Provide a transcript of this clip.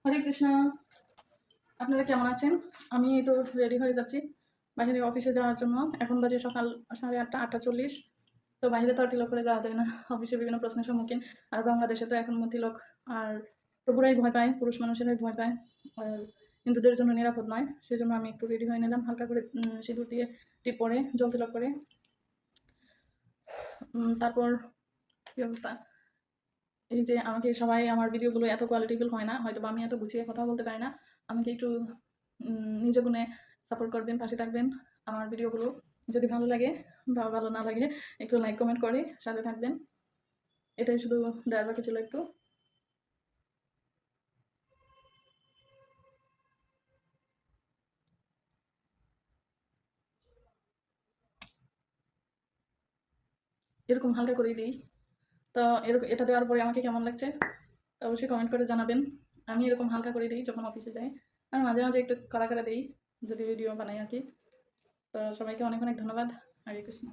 হরে কৃষ্ণ। আপনারা কেমন আছেন? আমি এই তো রেডি হয়ে যাচ্ছি বাইরে অফিসে যাওয়ার জন্য। এখন বাজে সকাল 8:30, 8:40। তো বাইরে তো আর তিলক করে যাওয়া যায় না। অফিসে বিভিন্ন প্রশ্নের সম্মুখীন। আর বাংলাদেশে তো এখন তিলক আর তবুরাই ভয় পায়, পুরুষ মানুষেরাই ভয় পায়। আর হিন্দুদের জন্য নিরাপদ নয়। সেজন্য আমি একটু রেডি হয়ে নিলাম হালকা করে সিঁদুর দিয়ে টিপ পরে, জল তিলক করে। তারপর কি অবস্থা? এই যে আমাকে সবাই আমার ভিডিওগুলো এত কোয়ালিটিফুল হয় না, হয়তোবা আমি এত গুছিয়ে কথা বলতে পারি না। আমাকে একটু নিজ গুণে সাপোর্ট করবেন, পাশে থাকবেন। আমার ভিডিওগুলো যদি ভালো লাগে বা ভালো না লাগে একটু লাইক কমেন্ট করে সাথে থাকবেন। এটাই শুধু দেওয়ার বাকি ছিল একটু। এরকম হালকা করেই দিই। তো এরকম এটা দেওয়ার পরে আমাকে কেমন লাগছে অবশ্যই কমেন্ট করে জানাবেন। আমি এরকম হালকা করে দিই যখন অফিসে যাই। আর মাঝে মাঝে একটু কড়া করে দিই যদি ভিডিও বানাই আর কি। তো সবাইকে অনেক অনেক ধন্যবাদ। হরে কৃষ্ণ।